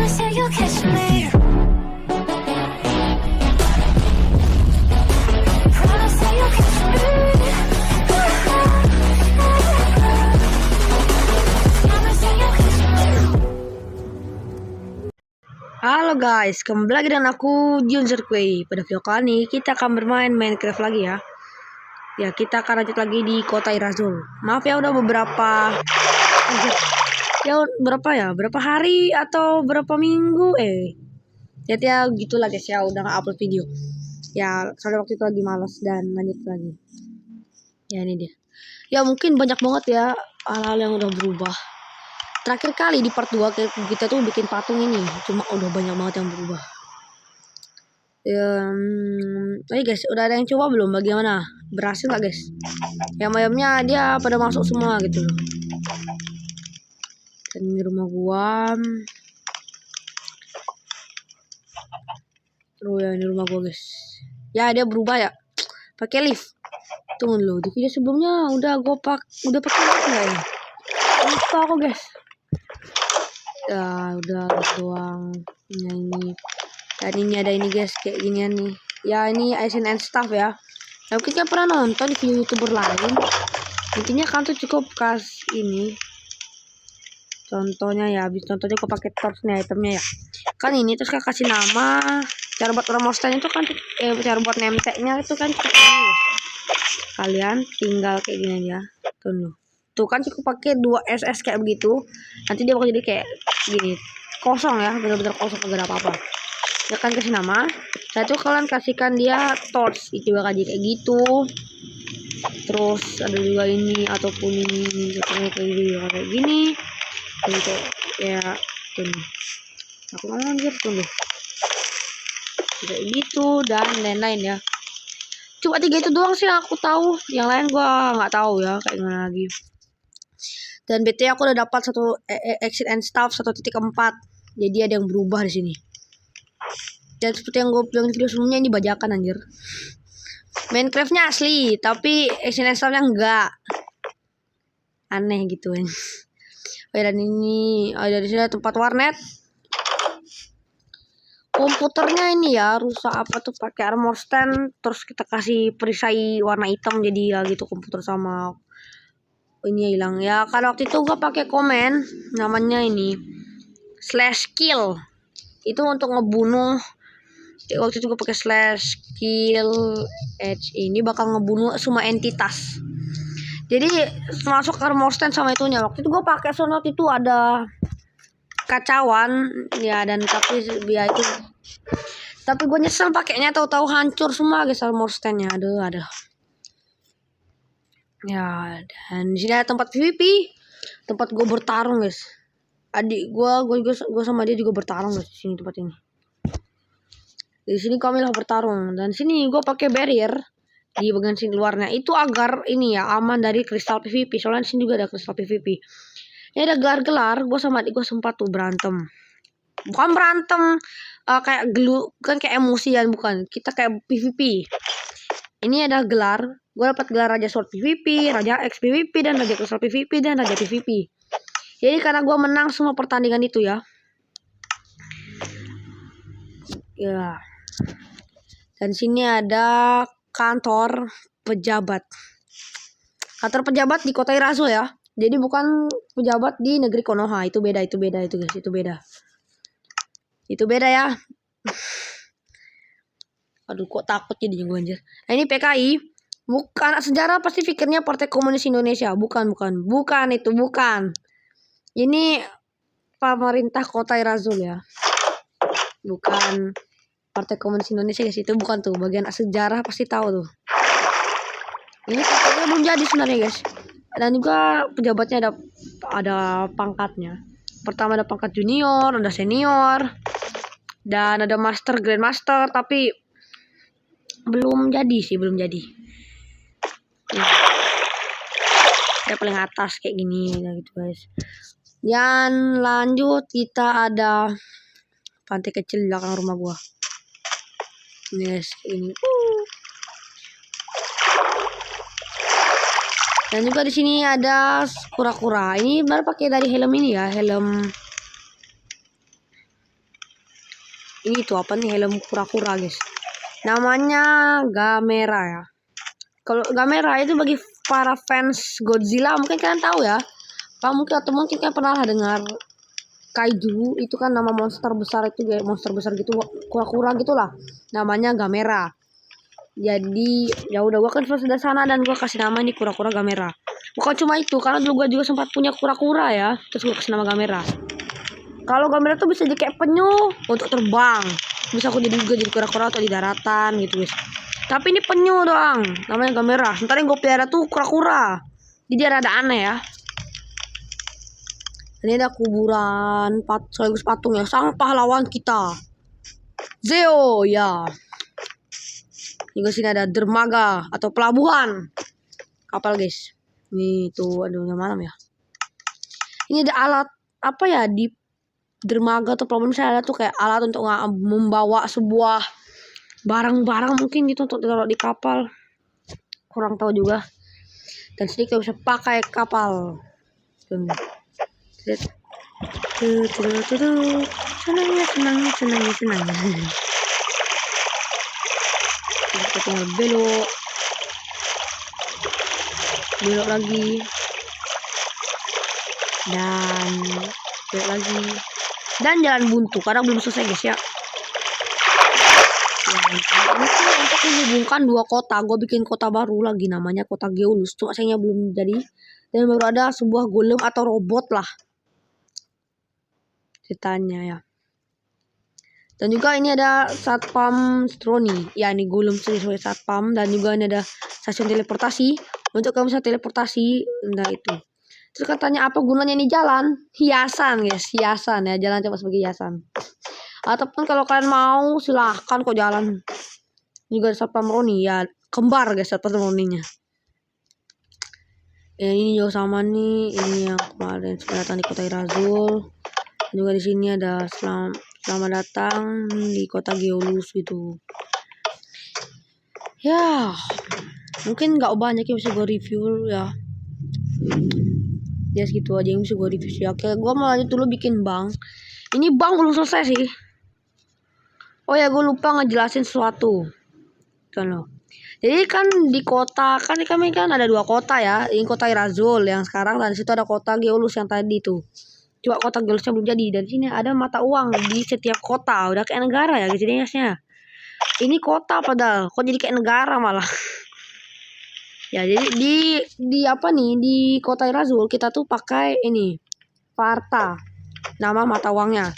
Promise that you'll catch me. Promise that you'll catch me. Promise that you'll catch me. Halo guys, kembali lagi dengan aku Jun Zerkway. Pada video kali ini kita akan bermain Minecraft lagi ya. Ya, kita akan lanjut lagi di kota Irazul. Maaf ya udah beberapa berapa hari atau berapa minggu jadi ya gitulah guys ya, udah nggak upload video. Ya, soalnya waktu itu lagi malas dan lanjut lagi. Ya ini dia. Ya mungkin banyak banget ya hal-hal yang udah berubah. Terakhir kali di part 2 kita tuh bikin patung ini, cuma udah banyak banget yang berubah. Guys, udah ada yang coba belum? Bagaimana? Berhasil nggak guys? Yang ayamnya dia pada masuk semua gitu loh. Dan ini rumah gua. Terus ya ini rumah gua guys. Ya dia berubah ya. Pakai lift. Tunggu dulu, di video sebelumnya udah pakai lift nggak ya? Lupa aku guys. Ya udah doang. Nah, ini. Dan ini ada ini guys, kayak ginian nih. Ya ini Aizen and Stuff ya. Ya mungkin kan pernah nonton di video YouTuber lain. Intinya kan tuh cukup ini. Contohnya ya, habis contohnya kok pakai torchnya itemnya ya. Kan ini terus kak kasih nama. Cara buat monster itu kan cara buat nemteknya itu kan cukup ini ya. Kalian tinggal kayak gini aja. Tuh kan cukup pakai 2 SS kayak begitu. Nanti dia bakal jadi kayak gini. Kosong ya, bener-bener kosong, enggak ada apa-apa. Ya kan kasih nama. Saya tuh kalian kasihkan dia torch itu bakal jadi kayak gitu. Terus ada juga ini ataupun ini kayak gini. Gitu ya, tuh. Aku mau anjir tuh. Kayak gitu dan lain-lain ya. Cuma 3 itu doang sih yang aku tahu. Yang lain gua nggak tahu ya kayak gimana lagi. Dan BT aku udah dapat satu exit and stuff 1.4. Jadi ada yang berubah di sini. Dan seperti yang gue bilang di video sebelumnya, ini bajakan anjir. Minecraftnya asli, tapi exit and stuffnya enggak. Aneh gitu kan. Oh, dan ini ada di sini tempat warnet. Komputernya ini ya rusak apa tuh, pakai armor stand terus kita kasih perisai warna hitam jadi ya gitu komputer sama ini hilang ya. Kalau waktu itu gua pakai komen namanya ini /kill itu untuk ngebunuh. Waktu itu gua pakai /kill ini bakal ngebunuh semua entitas. Jadi masuk armor stand sama itunya. Waktu itu gua pakai soalnya waktu itu ada kacauan ya, dan tapi ya itu. Tapi gue nyesel pakainya, tahu-tahu hancur semua guys armor stand-nya. Aduh. Ya, dan di sini ada tempat PvP. Tempat gue bertarung, guys. Adik gue sama dia juga bertarung guys di sini tempat ini. Di sini kami lah bertarung, dan sini gue pakai barrier di bagian sini luarnya itu agar ini ya aman dari kristal PvP. Soalnya di sini juga ada kristal PvP. Ini ada gelar-gelar. Gue sama adik gue sempat tuh berantem. Bukan berantem kayak gelu, bukan kayak emosian, bukan. Kita kayak PvP. Ini ada gelar. Gue dapat gelar Raja Sword PvP, Raja X PvP, dan Raja Kristal PvP, dan Raja PvP. Jadi karena gue menang semua pertandingan itu ya. Ya. Dan sini ada kantor pejabat. Kantor pejabat di kota Irazul ya. Jadi bukan pejabat di negeri Konoha. Itu beda itu guys, itu beda. Itu beda ya. Aduh kok takut jadinya gue anjir. Nah ini PKI. Bukan anak sejarah pasti pikirnya Partai Komunis Indonesia. Bukan itu. Ini pemerintah kota Irazul ya. Bukan Partai Komunis Indonesia guys. Itu bukan tuh. Bagian sejarah pasti tahu tuh. Ini pokoknya belum jadi sebenarnya guys. Dan juga pejabatnya ada pangkatnya. Pertama ada pangkat junior, ada senior, dan ada master, grandmaster, tapi belum jadi. Ya paling atas kayak gini gitu guys. Dan lanjut kita ada pantai kecil di belakang rumah gua. Ini guys, ini. Dan juga di sini ada kura-kura. Ini baru pakai dari helm ini ya, helm ini tuh apa nih, helm kura-kura guys. Namanya Gamera ya. Kalau Gamera itu bagi para fans Godzilla mungkin kalian tahu ya. Mungkin kalian pernah dengar kaiju itu kan nama monster besar itu, kayak monster besar gitu, kura-kura gitulah. Namanya Gamera. Jadi ya udah, gua kan sudah sana dan gua kasih nama ini kura-kura Gamera. Bukan cuma itu, karena dulu gua juga sempat punya kura-kura ya, terus gua kasih nama Gamera. Kalau Gamera tuh bisa jadi kayak penyu untuk terbang. Bisa aku jadi juga jadi kura-kura atau di daratan gitu guys. Tapi ini penyu doang, namanya Gamera. Sementara yang gue pelihara tuh kura-kura. Jadi ada aneh ya. Ini ada kuburan sekaligus patung ya, sang pahlawan kita, Zeo ya. Juga sini ada dermaga atau pelabuhan kapal guys. Ini tuh aduh malam ya. Ini ada alat apa ya di dermaga atau pelabuhan, saya ada tuh kayak alat untuk membawa sebuah barang-barang mungkin gitu untuk ditaruh di kapal, kurang tahu juga. Dan sini kita bisa pakai kapal. Senangnya. Kita tinggal belok lagi dan belok lagi dan jalan buntu karena belum selesai guys ya. Untuk menghubungkan dua kota, gue bikin kota baru lagi namanya kota Geolus. Cuma sayangnya belum jadi dan baru ada sebuah golem atau robot lah ceritanya ya. Dan juga ini ada satpam Stroni ya, ini golem sesuai satpam. Dan juga ini ada stasiun teleportasi untuk kamu bisa teleportasi. Nah itu. Terus katanya apa gunanya ini jalan? Hiasan guys, hiasan ya, jalan cuma sebagai hiasan. Ataupun kalau kalian mau silahkan kok jalan. Juga ada satpam Roni ya, kembar guys satpam Roninya. Ini juga sama nih, ini yang kemarin datang di kota Irazul. Juga di sini ada selamat datang di kota Geolus gitu. Ya, mungkin nggak banyak yang bisa gue review ya. Ya segitu aja yang bisa gue review sih. Oke, gue mau lanjut dulu bikin bank. Ini bank belum selesai sih. Oh ya, gue lupa ngejelasin sesuatu. Kan loh. Jadi kan di kota kan kami kan ada dua kota ya. Ini kota Irazul yang sekarang, dan di situ ada kota Geolus yang tadi tuh. Coba kota Geolusnya belum jadi. Dan sini ada mata uang di setiap kota. Udah kayak negara ya jadinya. Ini kota padahal kok jadi kayak negara malah. Ya jadi di apa nih di kota Irazul kita tuh pakai ini Farta, nama mata uangnya.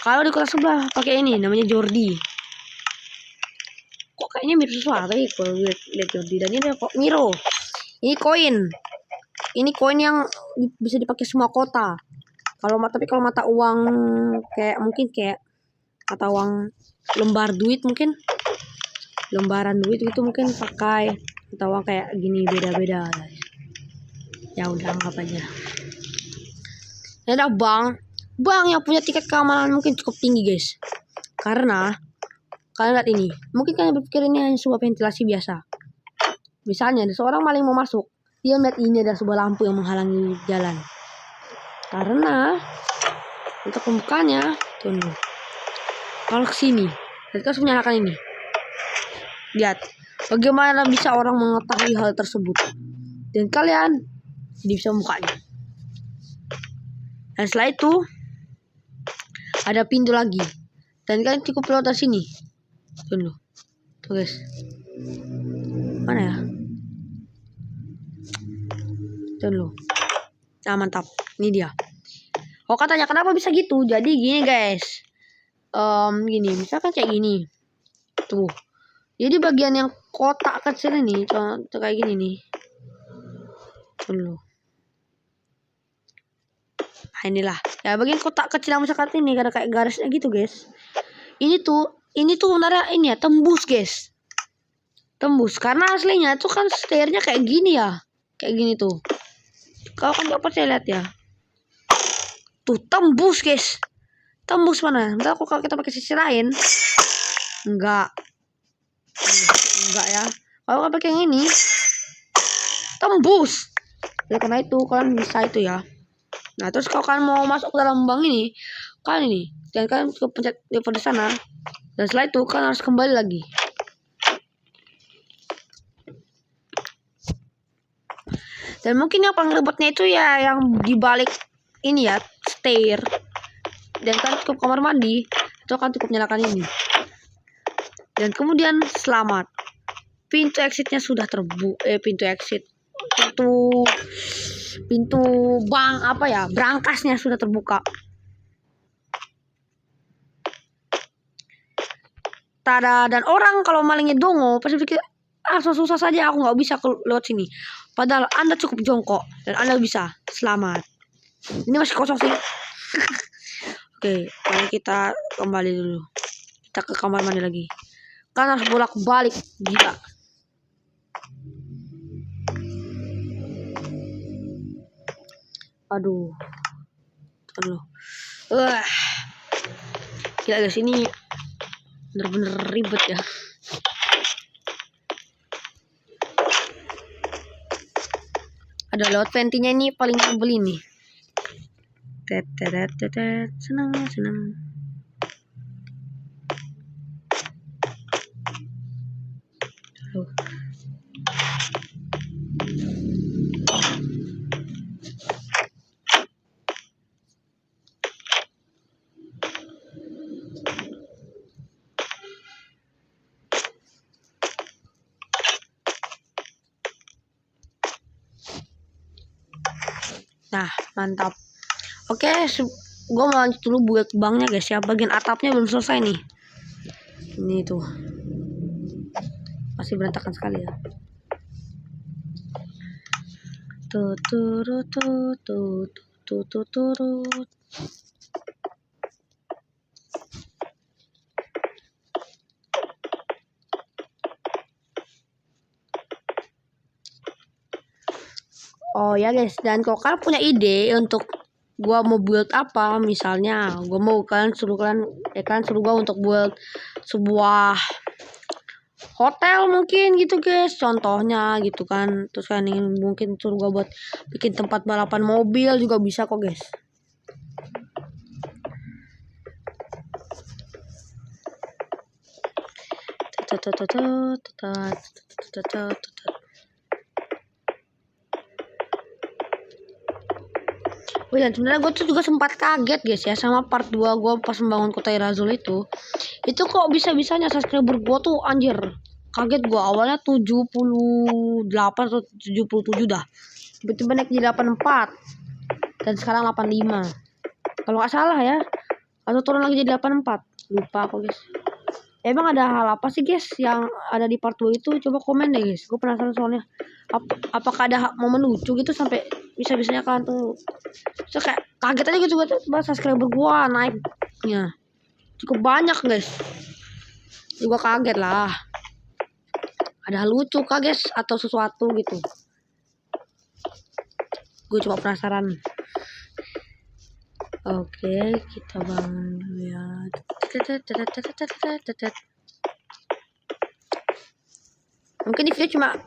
Kalau di kota sebelah pakai ini namanya Jordi. Kok kayaknya mirip sesuatu ya kalau lihat Jordi. Dan ini kok Miro. Ini koin. Ini koin yang bisa dipakai semua kota. Tapi kalau mata uang kayak mungkin kayak mata uang lembar duit mungkin. Lembaran duit itu mungkin pakai mata uang kayak gini, beda-beda. Ya udah anggap aja. Ini ada bank yang punya tingkat keamanan mungkin cukup tinggi guys. Karena kalian lihat ini, mungkin kalian berpikir ini hanya sebuah ventilasi biasa. Misalnya ada seorang maling mau masuk, dia melihat ini ada sebuah lampu yang menghalangi jalan. Karena untuk membukanya, tunggu. Kalau kesini, kita harus menyalakan ini. Lihat, bagaimana bisa orang mengetahui hal tersebut. Dan kalian bisa membukanya. Dan setelah itu, ada pintu lagi. Dan kalian cukup lewat dari sini. Tunggu. Tuh guys. Mana ya? Tunggu. Nah mantap. Ini dia. Oh katanya kenapa bisa gitu? Jadi gini guys. Gini. Misalkan kayak gini. Tuh. Jadi bagian yang kotak kecil ini. Contoh kayak gini nih. Tunggu. Nah inilah. Ya bagian kotak kecil yang misalkan ini. Ada kayak garisnya gitu guys. Ini tuh sebenarnya ini ya. Tembus guys. Tembus. Karena aslinya itu kan stairnya kayak gini ya. Kayak gini tuh. Kalau kan gak percaya lihat ya. Tuh tembus guys. Tembus mana? Entar kalau kita pakai sisi lain. Enggak ya. Kalau pakai yang ini tembus. Jadi karena itu kalian bisa itu ya. Nah terus kalau kalian mau masuk ke dalam bank ini, kan ini, dan kalian pencet di sana, dan setelah itu kalian harus kembali lagi. Dan mungkin yang paling ribetnya itu ya yang dibalik ini ya, stair. Dan kalian cukup kamar mandi, itu akan cukup nyalakan ini. Dan kemudian selamat, pintu exitnya sudah pintu exit, pintu berangkasnya sudah terbuka. Tada, dan orang kalau malingnya dongo pasti pikir susah saja, aku nggak bisa lewat sini. Padahal Anda cukup jongkok dan Anda bisa. Selamat. Ini masih kosong sih. Oke, mari kita kembali dulu. Kita ke kamar mandi lagi. Kan harus bolak-balik, gila. Aduh. Gila guys, ini bener-bener ribet ya. Ada lewat ventinya ini paling nyebelin nih. Senang. Nah, mantap. Oke, gue mau lanjut dulu buat banknya guys ya. Bagian atapnya belum selesai nih. Ini tuh masih berantakan sekali ya. Turut. Oh ya guys, dan kalau kalian punya ide untuk gua mau build apa, misalnya gua mau kalian suruh gua untuk build sebuah hotel mungkin gitu guys, contohnya gitu kan. Terus kan ingin mungkin suruh gua buat bikin tempat balapan mobil juga bisa kok guys. Oh ya, sebenarnya gue tuh juga sempat kaget guys ya sama part 2 gue pas membangun kota Irazul itu kok bisa-bisanya subscriber gue tuh anjir, kaget gue. Awalnya 78 atau 77 dah, tiba-tiba naik jadi 84 dan sekarang 85 kalau nggak salah ya, atau turun lagi jadi 84, lupa aku guys. Emang ada hal apa sih guys yang ada di part 2 itu? Coba komen deh guys, gue penasaran soalnya. Apakah ada momen lucu gitu sampai bisa-bisanya kalian tuh kayak kaget aja gitu. Gue tuh subscriber gue naiknya cukup banyak guys, juga kaget lah. Ada hal lucu kah guys atau sesuatu gitu, gue coba penasaran. Oke, kita bangun dulu ya. Mungkin di video cuma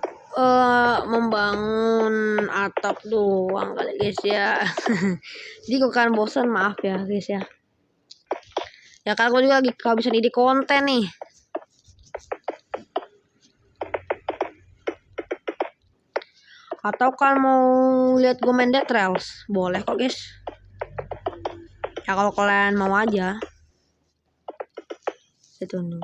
membangun atap doang kali guys ya. Jadi kalau kalian bosan maaf ya guys ya. Ya karena gue juga lagi kehabisan ide konten nih. Atau kalian mau lihat gue main Dead Trails, boleh kok guys. Ya kalau kalian mau aja. Itu nih.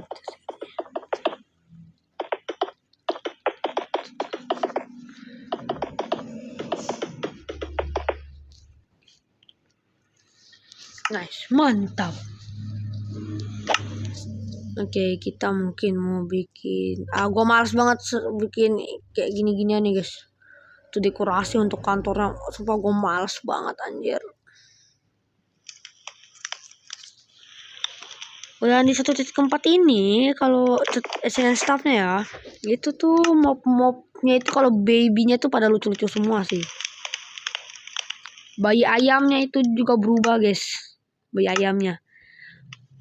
Nice, mantap. Oke, kita mungkin mau bikin. Gue males banget bikin kayak gini-ginian nih guys. Itu dekorasi untuk kantornya, sumpah gue males banget anjir. Udah di 1.4 ini kalau SNN staffnya ya, itu tuh mobnya itu kalau babynya tuh pada lucu-lucu semua sih. Bayi ayamnya itu juga berubah guys, bayi ayamnya.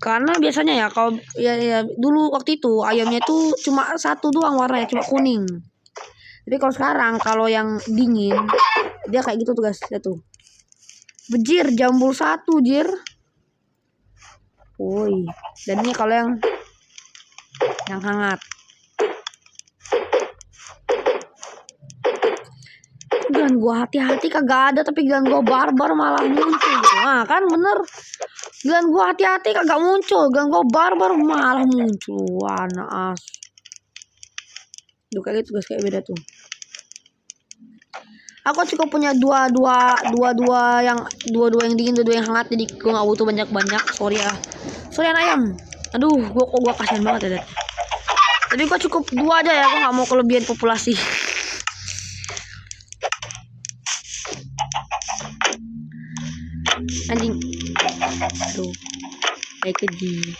Karena biasanya ya kalau ya dulu waktu itu ayamnya itu cuma satu doang warnanya, cuma kuning. Jadi kalau sekarang kalau yang dingin dia kayak gitu tuh guys, ya tuh. Bejir, jambul satu jir. Woi, dan ini kalau yang hangat. Giliran gua hati-hati kagak ada, tapi giliran gua barbar malah muncul. Nah kan bener. Giliran gua hati-hati kagak muncul, giliran gua barbar malah muncul. Wah, naas. Duh, kayak gitu guys, kayak beda tuh. Aku cukup punya dua yang dingin, dua yang hangat, jadi gua nggak butuh banyak. Sorry ya. Sorry ayam. Aduh, gua kasihan banget ya. Tapi gua cukup 2 aja ya, gua nggak mau kelebihan populasi. Anjing. Aduh. Kayak keji.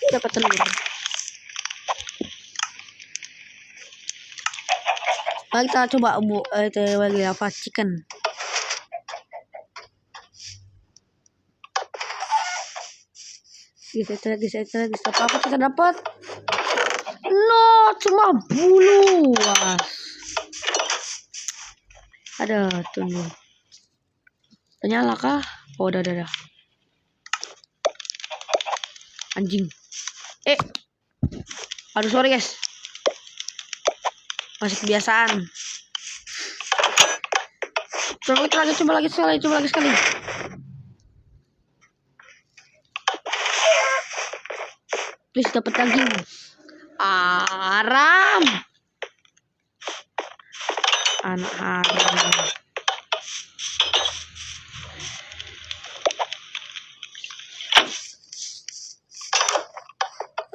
Dapat telur. Mari kita coba lagi apa chicken. Kita apa kita dapat? No, cuma bulu. Wah. Ada tunggu. Nyala kah? Oh, udah. Anjing. Aduh, sorry guys. Masih kebiasaan. Coba lagi sekali. Please dapat daging. Haram. Anak haram.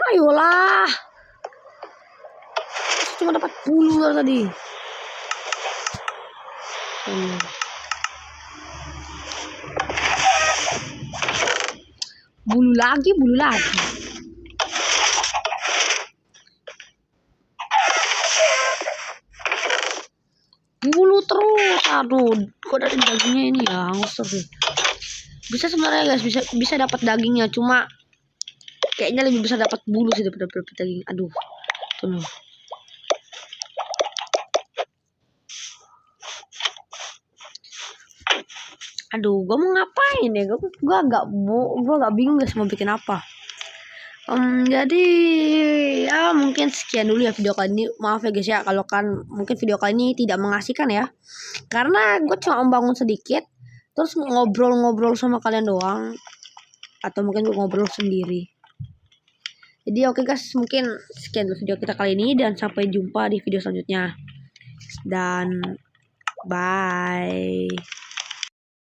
Ayolah. Cuma dapat bulu tadi. Bulu lagi. Bulu terus. Aduh, kok dari dagingnya ini ya, sih. Bisa sebenarnya guys, bisa dapat dagingnya, cuma kayaknya lebih bisa dapat bulu sih daripada daging. Aduh. Tuh. Aduh, gua mau ngapain ya? Gua agak bingung guys mau bikin apa. Jadi ya mungkin sekian dulu ya video kali ini. Maaf ya guys ya kalau kan mungkin video kali ini tidak mengasihkan ya. Karena gue cuma membangun sedikit, terus ngobrol sama kalian doang, atau mungkin gue ngobrol sendiri. Jadi oke guys, mungkin sekian dulu video kita kali ini, dan sampai jumpa di video selanjutnya. Dan bye.